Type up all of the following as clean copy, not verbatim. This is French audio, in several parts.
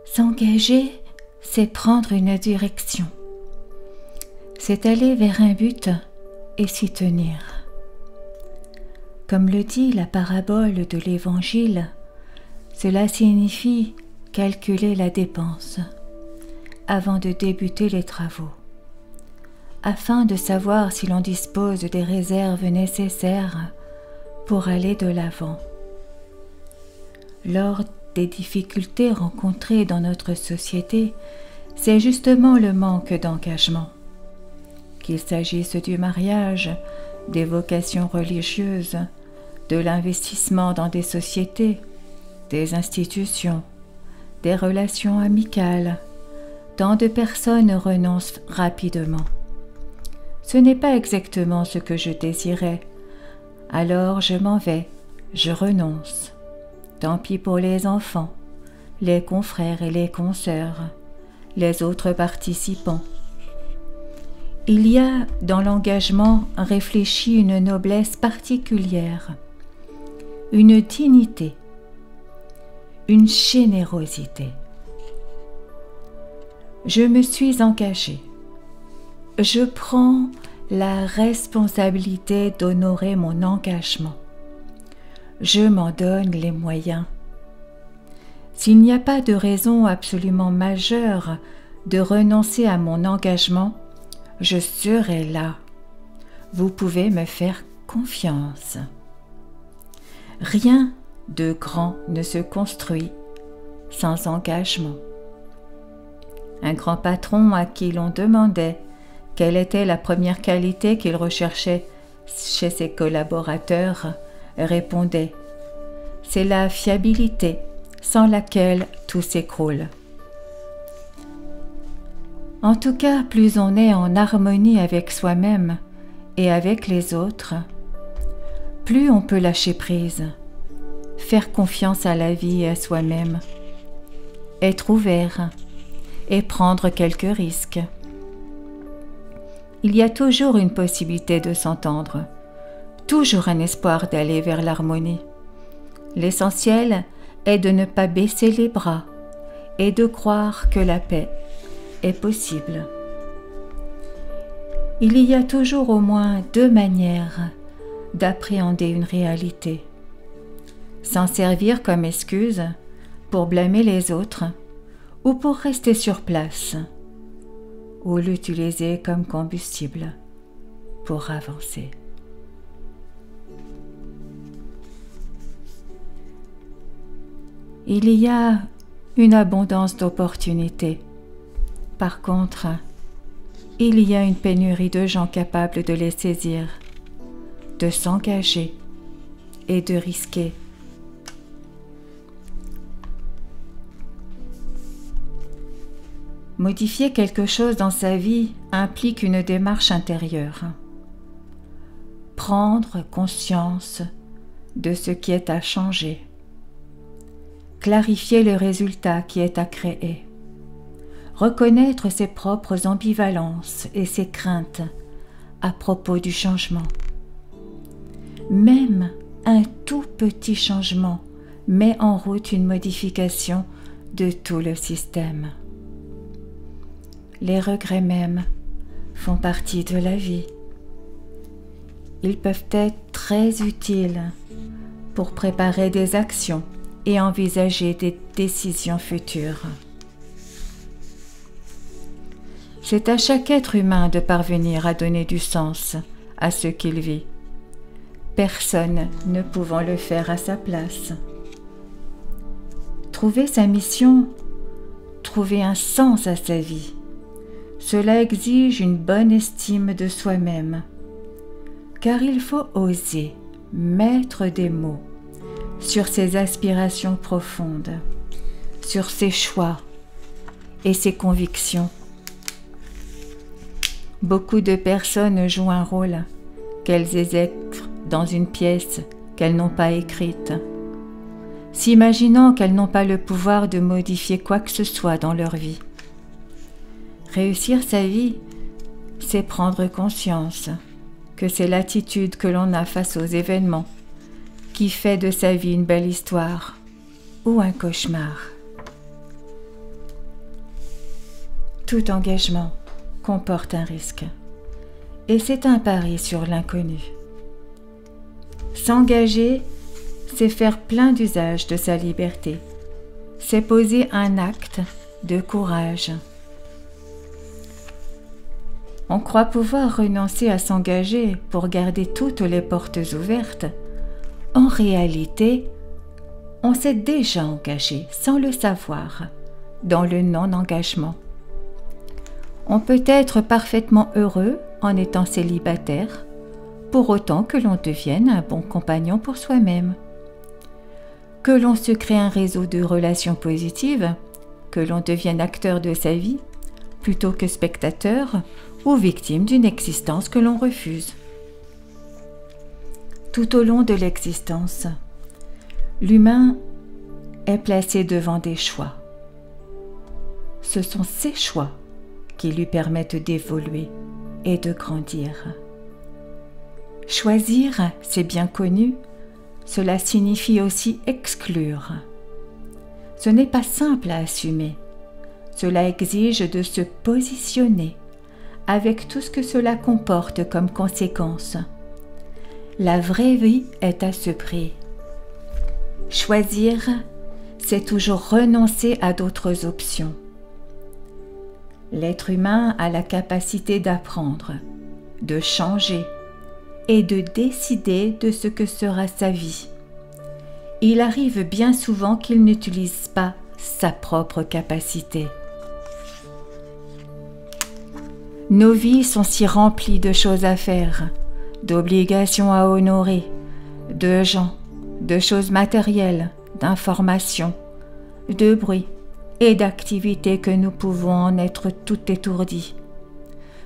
S'engager, c'est prendre une direction. C'est aller vers un but et s'y tenir. Comme le dit la parabole de l'Évangile, cela signifie calculer la dépense avant de débuter les travaux, afin de savoir si l'on dispose des réserves nécessaires pour aller de l'avant. Lors des difficultés rencontrées dans notre société, c'est justement le manque d'engagement. Qu'il s'agisse du mariage, des vocations religieuses, de l'investissement dans des sociétés, des institutions, des relations amicales, tant de personnes renoncent rapidement. Ce n'est pas exactement ce que je désirais, alors je m'en vais, je renonce. Tant pis pour les enfants, les confrères et les consoeurs, les autres participants. Il y a dans l'engagement réfléchi une noblesse particulière, une dignité, une générosité. Je me suis engagée. Je prends la responsabilité d'honorer mon engagement. Je m'en donne les moyens. S'il n'y a pas de raison absolument majeure de renoncer à mon engagement, je serai là. Vous pouvez me faire confiance. Rien de grand ne se construit sans engagement. Un grand patron à qui l'on demandait quelle était la première qualité qu'il recherchait chez ses collaborateurs répondait « C'est la fiabilité, sans laquelle tout s'écroule. » En tout cas, plus on est en harmonie avec soi-même et avec les autres, plus on peut lâcher prise, faire confiance à la vie et à soi-même, être ouvert et prendre quelques risques. Il y a toujours une possibilité de s'entendre, toujours un espoir d'aller vers l'harmonie. L'essentiel est de ne pas baisser les bras et de croire que la paix est possible. Il y a toujours au moins deux manières d'appréhender une réalité. S'en servir comme excuse pour blâmer les autres ou pour rester sur place, ou l'utiliser comme combustible pour avancer. Il y a une abondance d'opportunités. Par contre, il y a une pénurie de gens capables de les saisir, de s'engager et de risquer. Modifier quelque chose dans sa vie implique une démarche intérieure. Prendre conscience de ce qui est à changer. Clarifier le résultat qui est à créer. Reconnaître ses propres ambivalences et ses craintes à propos du changement. Même un tout petit changement met en route une modification de tout le système. Les regrets même font partie de la vie. Ils peuvent être très utiles pour préparer des actions et envisager des décisions futures. C'est à chaque être humain de parvenir à donner du sens à ce qu'il vit, personne ne pouvant le faire à sa place. Trouver sa mission, trouver un sens à sa vie, cela exige une bonne estime de soi-même, car il faut oser mettre des mots sur ses aspirations profondes, sur ses choix et ses convictions. Beaucoup de personnes jouent un rôle qu'elles exècrent dans une pièce qu'elles n'ont pas écrite, s'imaginant qu'elles n'ont pas le pouvoir de modifier quoi que ce soit dans leur vie. Réussir sa vie, c'est prendre conscience que c'est l'attitude que l'on a face aux événements qui fait de sa vie une belle histoire. ou un cauchemar. Tout engagement comporte un risque, et c'est un pari sur l'inconnu. S'engager, c'est faire plein d'usage de sa liberté, c'est poser un acte de courage. On croit pouvoir renoncer à s'engager pour garder toutes les portes ouvertes. En réalité, on s'est déjà engagé sans le savoir dans le non-engagement. On peut être parfaitement heureux en étant célibataire, pour autant que l'on devienne un bon compagnon pour soi-même. Que l'on se crée un réseau de relations positives, que l'on devienne acteur de sa vie, plutôt que spectateur ou victime d'une existence que l'on refuse. Tout au long de l'existence, l'humain est placé devant des choix. Ce sont ces choix qui lui permettent d'évoluer et de grandir. Choisir, c'est bien connu, cela signifie aussi exclure. Ce n'est pas simple à assumer. Cela exige de se positionner avec tout ce que cela comporte comme conséquence. La vraie vie est à ce prix. Choisir, c'est toujours renoncer à d'autres options. L'être humain a la capacité d'apprendre, de changer et de décider de ce que sera sa vie. Il arrive bien souvent qu'il n'utilise pas sa propre capacité. Nos vies sont si remplies de choses à faire, d'obligations à honorer, de gens, de choses matérielles, d'informations, de bruit et d'activités que nous pouvons en être tout étourdis.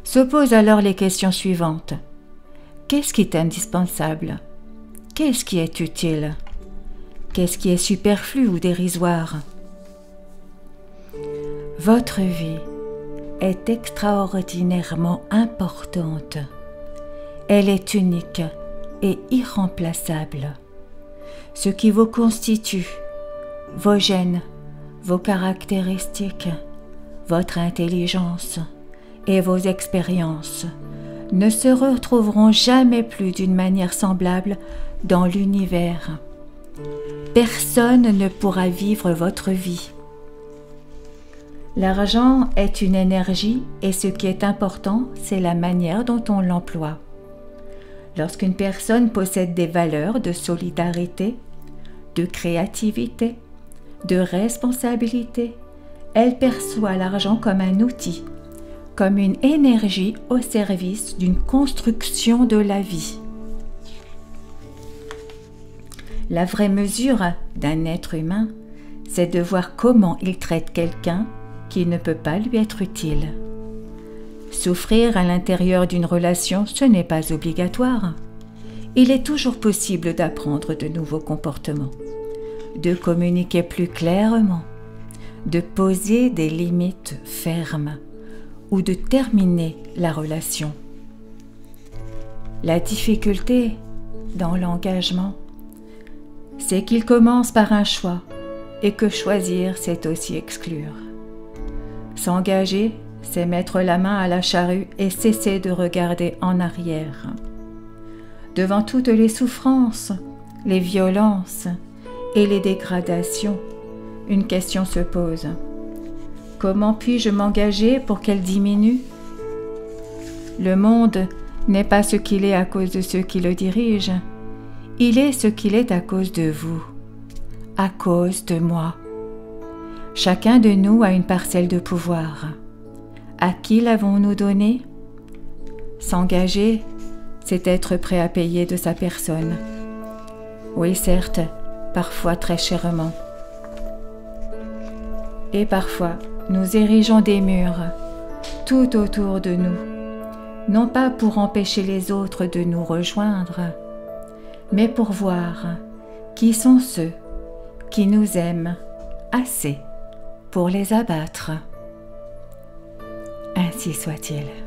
Se posent alors les questions suivantes. Qu'est-ce qui est indispensable? Qu'est-ce qui est utile? Qu'est-ce qui est superflu ou dérisoire? Votre vie est extraordinairement importante. Elle est unique et irremplaçable. Ce qui vous constitue, vos gènes, vos caractéristiques, votre intelligence et vos expériences ne se retrouveront jamais plus d'une manière semblable dans l'univers. Personne ne pourra vivre votre vie. L'argent est une énergie et ce qui est important, c'est la manière dont on l'emploie. Lorsqu'une personne possède des valeurs de solidarité, de créativité, de responsabilité, elle perçoit l'argent comme un outil, comme une énergie au service d'une construction de la vie. La vraie mesure d'un être humain, c'est de voir comment il traite quelqu'un qui ne peut pas lui être utile. Souffrir à l'intérieur d'une relation, ce n'est pas obligatoire. Il est toujours possible d'apprendre de nouveaux comportements, de communiquer plus clairement, de poser des limites fermes ou de terminer la relation. La difficulté dans l'engagement, c'est qu'il commence par un choix et que choisir, c'est aussi exclure. S'engager, c'est mettre la main à la charrue et cesser de regarder en arrière. Devant toutes les souffrances, les violences et les dégradations, une question se pose. Comment puis-je m'engager pour qu'elle diminue? Le monde n'est pas ce qu'il est à cause de ceux qui le dirigent. Il est ce qu'il est à cause de vous, à cause de moi. Chacun de nous a une parcelle de pouvoir. À qui l'avons-nous donné? S'engager, c'est être prêt à payer de sa personne. Oui, certes, parfois très chèrement. Et parfois, nous érigeons des murs tout autour de nous, non pas pour empêcher les autres de nous rejoindre, mais pour voir qui sont ceux qui nous aiment assez pour les abattre. Ainsi soit-il.